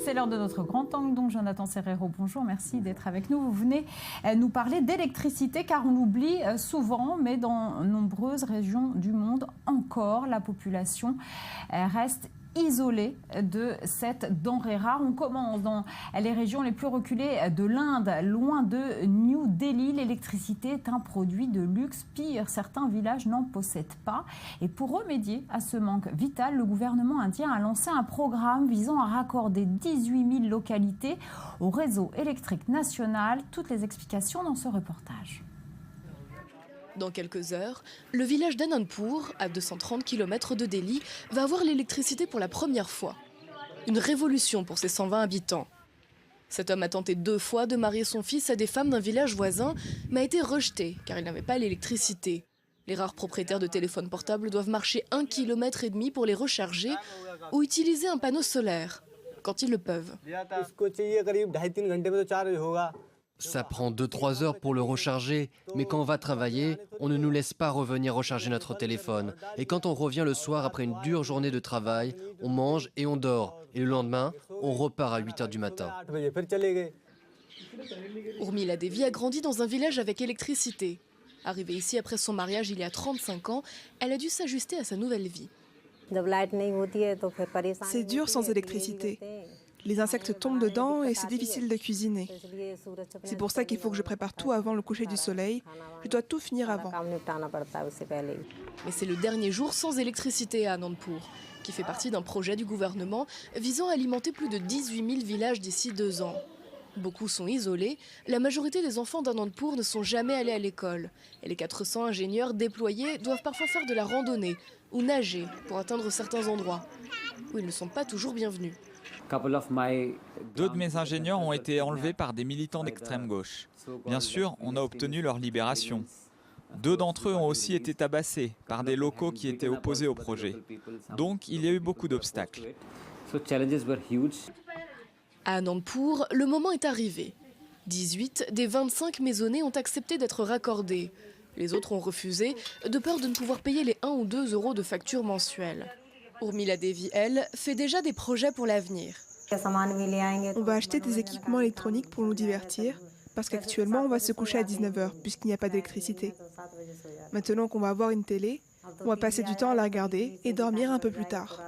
C'est l'heure de notre grand angle, donc Jonathan Serrero, bonjour, merci d'être avec nous. Vous venez nous parler d'électricité, car on l'oublie souvent, mais dans nombreuses régions du monde encore, la population reste isolée de cette denrée rare. On commence dans les régions les plus reculées de l'Inde, loin de New Delhi. L'électricité est un produit de luxe. Pire, certains villages n'en possèdent pas. Et pour remédier à ce manque vital, le gouvernement indien a lancé un programme visant à raccorder 18 000 localités au réseau électrique national. Toutes les explications dans ce reportage. Dans quelques heures, le village d'Anandpur, à 230 km de Delhi, va avoir l'électricité pour la première fois. Une révolution pour ses 120 habitants. Cet homme a tenté 2 fois de marier son fils à des femmes d'un village voisin, mais a été rejeté car il n'avait pas l'électricité. Les rares propriétaires de téléphones portables doivent marcher 1,5 km pour les recharger ou utiliser un panneau solaire, quand ils le peuvent. Ça prend 2-3 heures pour le recharger, mais quand on va travailler, on ne nous laisse pas revenir recharger notre téléphone. Et quand on revient le soir après une dure journée de travail, on mange et on dort. Et le lendemain, on repart à 8 heures du matin. Urmila Devi a grandi dans un village avec électricité. Arrivée ici après son mariage il y a 35 ans, elle a dû s'ajuster à sa nouvelle vie. C'est dur sans électricité. Les insectes tombent dedans et c'est difficile de cuisiner. C'est pour ça qu'il faut que je prépare tout avant le coucher du soleil. Je dois tout finir avant. Mais c'est le dernier jour sans électricité à Anandpur, qui fait partie d'un projet du gouvernement visant à alimenter plus de 18 000 villages d'ici 2 ans. Beaucoup sont isolés, la majorité des enfants d'Anandpur ne sont jamais allés à l'école. Et les 400 ingénieurs déployés doivent parfois faire de la randonnée ou nager pour atteindre certains endroits où ils ne sont pas toujours bienvenus. 2 de mes ingénieurs ont été enlevés par des militants d'extrême gauche. Bien sûr, on a obtenu leur libération. 2 d'entre eux ont aussi été tabassés par des locaux qui étaient opposés au projet. Donc, il y a eu beaucoup d'obstacles. À Anandpur, le moment est arrivé. 18 des 25 maisonnées ont accepté d'être raccordées. Les autres ont refusé, de peur de ne pouvoir payer les 1 ou 2 euros de facture mensuelle. Urmila Devi, elle, fait déjà des projets pour l'avenir. On va acheter des équipements électroniques pour nous divertir, parce qu'actuellement on va se coucher à 19 h puisqu'il n'y a pas d'électricité. Maintenant qu'on va avoir une télé, on va passer du temps à la regarder et dormir un peu plus tard.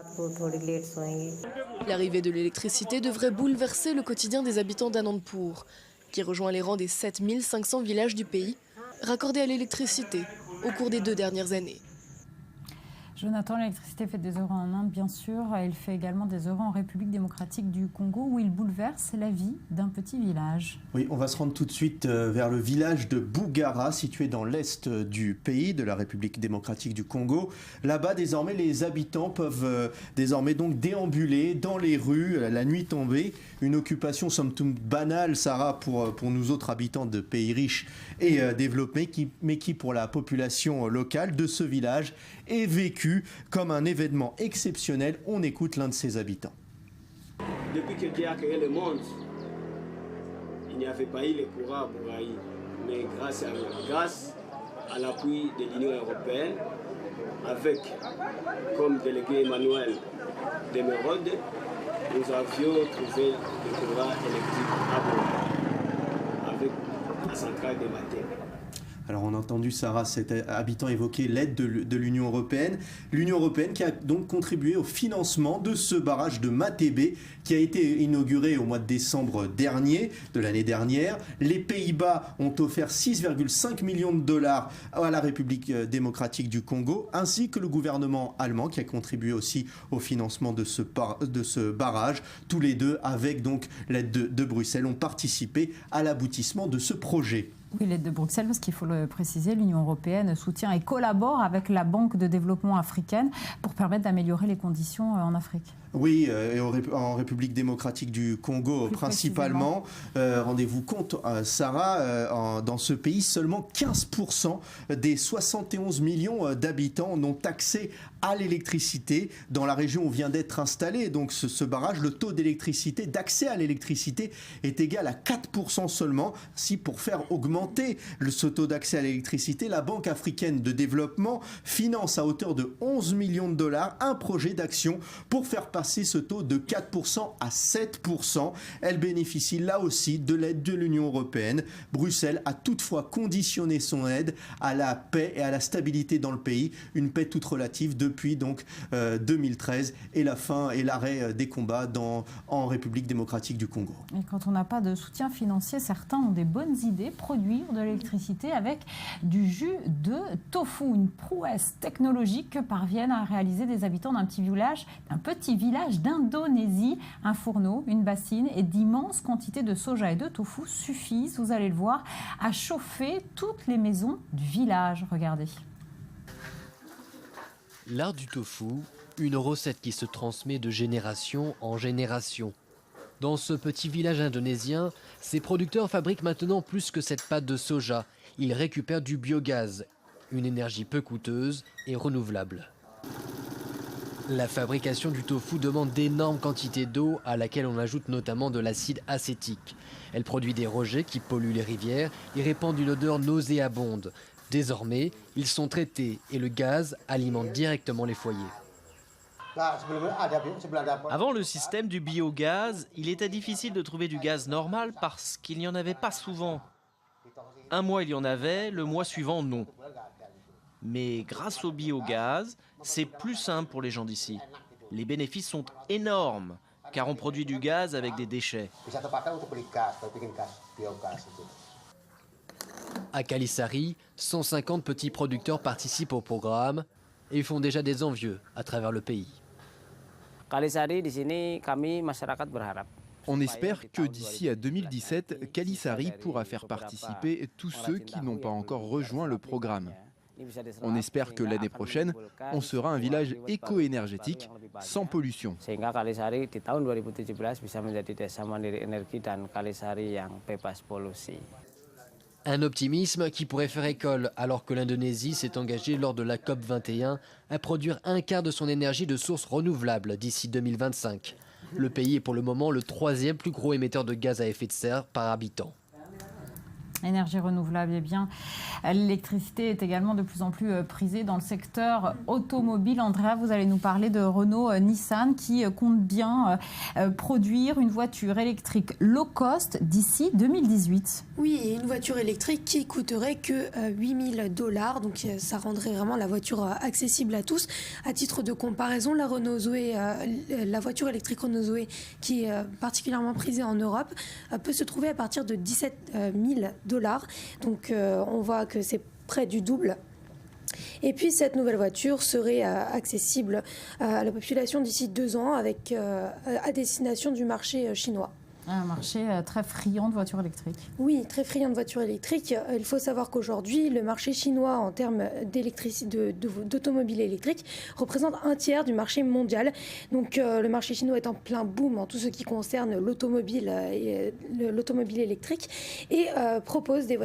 L'arrivée de l'électricité devrait bouleverser le quotidien des habitants d'Anandpur, qui rejoint les rangs des 7 500 villages du pays, raccordés à l'électricité au cours des 2 dernières années. Jonathan, l'électricité fait des euros en Inde, bien sûr. Elle fait également des euros en République démocratique du Congo, où il bouleverse la vie d'un petit village. Oui, on va se rendre tout de suite vers le village de Bougara, situé dans l'est du pays, de la République démocratique du Congo. Là-bas, désormais, les habitants peuvent désormais donc déambuler dans les rues la nuit tombée. Une occupation somme toute banale, Sarah, pour nous autres habitants de pays riches et développés, mais qui, pour la population locale de ce village, est vécu comme un événement exceptionnel. On écoute l'un de ses habitants. Depuis que Dieu a créé le monde, il n'y avait pas eu le courant à Bouraï. Mais grâce à l'appui de l'Union européenne, avec comme délégué Emmanuel Demerode, nous avions trouvé le courant électrique à Bouraï, avec la centrale des Matés. Alors on a entendu, Sarah, cet habitant évoquer l'aide de l'Union européenne. L'Union européenne qui a donc contribué au financement de ce barrage de Matébé qui a été inauguré au mois de décembre dernier, de l'année dernière. Les Pays-Bas ont offert 6,5 millions de dollars à la République démocratique du Congo, ainsi que le gouvernement allemand qui a contribué aussi au financement de ce barrage. Tous les deux, avec donc l'aide de Bruxelles, ont participé à l'aboutissement de ce projet. Oui, l'aide de Bruxelles, parce qu'il faut le préciser, l'Union européenne soutient et collabore avec la Banque de développement africaine pour permettre d'améliorer les conditions en Afrique. Oui, et en République démocratique du Congo principalement. Rendez-vous compte, Sarah, dans ce pays, seulement 15% des 71 millions d'habitants n'ont accès à l'électricité dans la région où vient d'être installé donc ce barrage. Le taux d'électricité, d'accès à l'électricité est égal à 4% seulement. Si pour faire augmenter ce taux d'accès à l'électricité, la Banque africaine de développement finance à hauteur de 11 millions de dollars un projet d'action pour faire passer ce taux de 4% à 7%. Elle bénéficie là aussi de l'aide de l'Union européenne. Bruxelles a toutefois conditionné son aide à la paix et à la stabilité dans le pays, une paix toute relative depuis donc 2013 et la fin et l'arrêt des combats en République démocratique du Congo. Et quand on n'a pas de soutien financier, certains ont des bonnes idées, produire de l'électricité avec du jus de tofu, une prouesse technologique que parviennent à réaliser des habitants d'un petit village d'Indonésie. Un fourneau, une bassine et d'immenses quantités de soja et de tofu suffisent, vous allez le voir, à chauffer toutes les maisons du village. Regardez. L'art du tofu, une recette qui se transmet de génération en génération. Dans ce petit village indonésien, ces producteurs fabriquent maintenant plus que cette pâte de soja. Ils récupèrent du biogaz, une énergie peu coûteuse et renouvelable. La fabrication du tofu demande d'énormes quantités d'eau à laquelle on ajoute notamment de l'acide acétique. Elle produit des rejets qui polluent les rivières et répandent une odeur nauséabonde. Désormais, ils sont traités et le gaz alimente directement les foyers. Avant le système du biogaz, il était difficile de trouver du gaz normal parce qu'il n'y en avait pas souvent. Un mois il y en avait, le mois suivant non. Mais grâce au biogaz, c'est plus simple pour les gens d'ici. Les bénéfices sont énormes car on produit du gaz avec des déchets. À Kalisari, 150 petits producteurs participent au programme et font déjà des envieux à travers le pays. On espère que d'ici à 2017, Kalisari pourra faire participer tous ceux qui n'ont pas encore rejoint le programme. On espère que l'année prochaine, on sera un village éco-énergétique sans pollution. Un optimisme qui pourrait faire école alors que l'Indonésie s'est engagée lors de la COP21 à produire un quart de son énergie de sources renouvelables d'ici 2025. Le pays est pour le moment le 3e plus gros émetteur de gaz à effet de serre par habitant. Énergie renouvelable, eh bien, l'électricité est également de plus en plus prisée dans le secteur automobile. Andrea, vous allez nous parler de Renault-Nissan qui compte bien produire une voiture électrique low cost d'ici 2018. Oui, et une voiture électrique qui coûterait que 8 000 $. Donc ça rendrait vraiment la voiture accessible à tous. À titre de comparaison, la Renault Zoé, la voiture électrique Renault Zoé qui est particulièrement prisée en Europe peut se trouver à partir de 17 000 $. Donc on voit que c'est près du double. Et puis cette nouvelle voiture serait accessible à la population d'ici 2 ans avec, à destination du marché chinois. Un marché très friand de voitures électriques. Oui, très friand de voitures électriques. Il faut savoir qu'aujourd'hui, le marché chinois en termes d'automobiles électriques représente un tiers du marché mondial. Donc le marché chinois est en plein boom en tout ce qui concerne l'automobile électrique et proposer une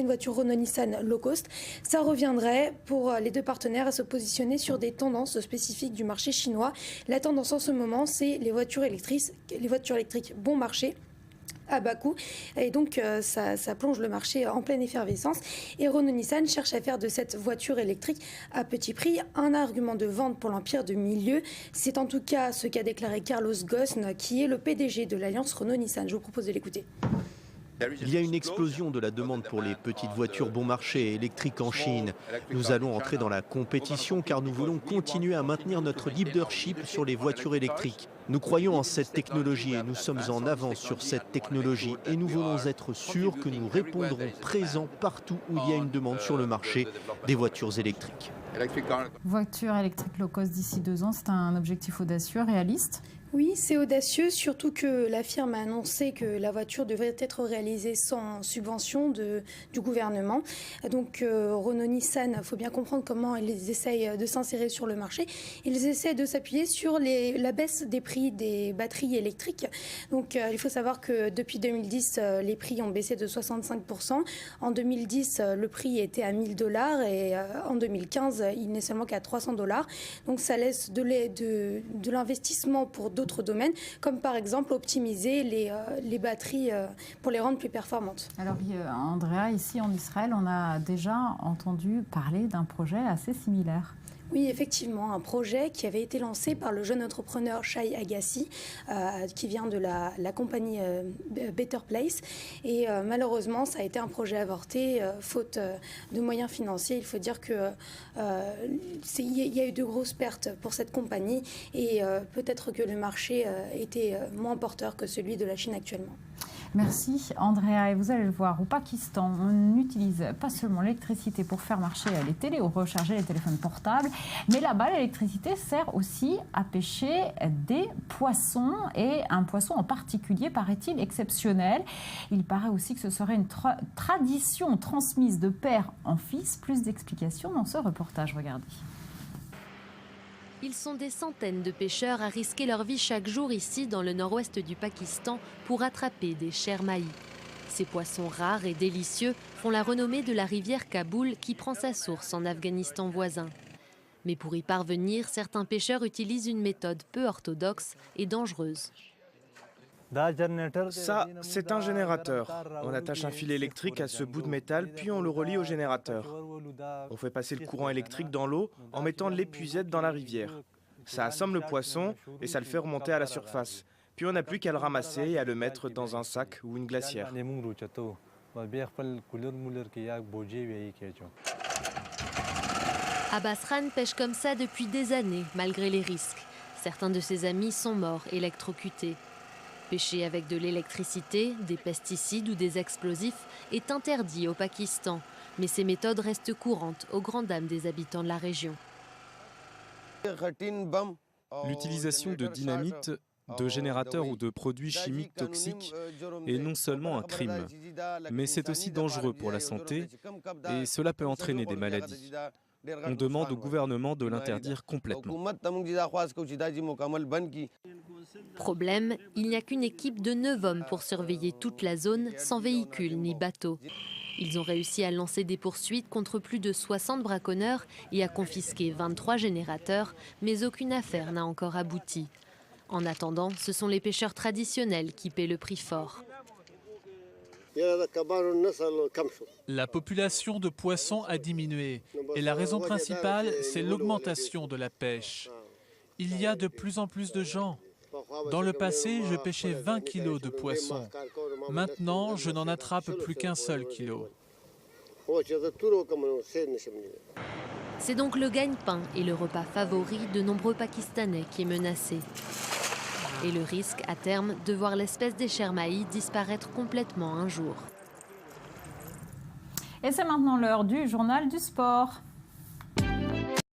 voiture Renault-Nissan low cost. Ça reviendrait pour les deux partenaires à se positionner sur des tendances spécifiques du marché chinois. La tendance en ce moment, c'est les voitures électriques bon marché à bas coût et donc ça plonge le marché en pleine effervescence et Renault-Nissan cherche à faire de cette voiture électrique à petit prix un argument de vente pour l'empire de milieu. C'est en tout cas ce qu'a déclaré Carlos Ghosn qui est le PDG de l'alliance Renault-Nissan. Je vous propose de l'écouter. Il y a une explosion de la demande pour les petites voitures bon marché électriques en Chine. Nous allons entrer dans la compétition car nous voulons continuer à maintenir notre leadership sur les voitures électriques. Nous croyons en cette technologie et nous sommes en avance sur cette technologie et nous voulons être sûrs que nous répondrons présents partout où il y a une demande sur le marché des voitures électriques. Voiture électrique low cost d'ici 2 ans, c'est un objectif audacieux, réaliste ? Oui, c'est audacieux, surtout que la firme a annoncé que la voiture devrait être réalisée sans subvention du gouvernement. Donc Renault-Nissan, il faut bien comprendre comment ils essayent de s'insérer sur le marché. Ils essaient de s'appuyer sur la baisse des prix des batteries électriques. Donc il faut savoir que depuis 2010, les prix ont baissé de 65%. En 2010, le prix était à $1000 et en 2015, il n'est seulement qu'à $300. Donc ça laisse de l'investissement pour d'autres domaines, comme par exemple optimiser les batteries pour les rendre plus performantes. Alors Andrea, ici en Israël, on a déjà entendu parler d'un projet assez similaire. Oui, effectivement, un projet qui avait été lancé par le jeune entrepreneur Shai Agassi, qui vient de la compagnie Better Place. Et malheureusement, ça a été un projet avorté, faute de moyens financiers. Il faut dire qu'il y a eu de grosses pertes pour cette compagnie et peut-être que le marché était moins porteur que celui de la Chine actuellement. Merci Andrea, et vous allez le voir, au Pakistan, on n'utilise pas seulement l'électricité pour faire marcher les télés ou recharger les téléphones portables, mais là-bas l'électricité sert aussi à pêcher des poissons, et un poisson en particulier paraît-il exceptionnel. Il paraît aussi que ce serait une tradition transmise de père en fils. Plus d'explications dans ce reportage, regardez. Ils sont des centaines de pêcheurs à risquer leur vie chaque jour ici dans le nord-ouest du Pakistan pour attraper des shermaïs. Ces poissons rares et délicieux font la renommée de la rivière Kaboul qui prend sa source en Afghanistan voisin. Mais pour y parvenir, certains pêcheurs utilisent une méthode peu orthodoxe et dangereuse. Ça, c'est un générateur. On attache un fil électrique à ce bout de métal, puis on le relie au générateur. On fait passer le courant électrique dans l'eau en mettant l'épuisette dans la rivière. Ça assomme le poisson et ça le fait remonter à la surface. Puis on n'a plus qu'à le ramasser et à le mettre dans un sac ou une glacière. Abbas Khan pêche comme ça depuis des années, malgré les risques. Certains de ses amis sont morts électrocutés. Pêcher avec de l'électricité, des pesticides ou des explosifs est interdit au Pakistan, mais ces méthodes restent courantes aux grandes dames des habitants de la région. L'utilisation de dynamite, de générateurs ou de produits chimiques toxiques est non seulement un crime, mais c'est aussi dangereux pour la santé et cela peut entraîner des maladies. On demande au gouvernement de l'interdire complètement. Problème, il n'y a qu'une équipe de 9 hommes pour surveiller toute la zone sans véhicule ni bateau. Ils ont réussi à lancer des poursuites contre plus de 60 braconneurs et à confisquer 23 générateurs, mais aucune affaire n'a encore abouti. En attendant, ce sont les pêcheurs traditionnels qui paient le prix fort. La population de poissons a diminué et la raison principale, c'est l'augmentation de la pêche. Il y a de plus en plus de gens. Dans le passé, je pêchais 20 kilos de poissons. Maintenant, je n'en attrape plus qu'un seul kilo. C'est donc le gagne-pain et le repas favori de nombreux Pakistanais qui est menacé. Et le risque, à terme, de voir l'espèce des shermaïs disparaître complètement un jour. Et c'est maintenant l'heure du journal du sport.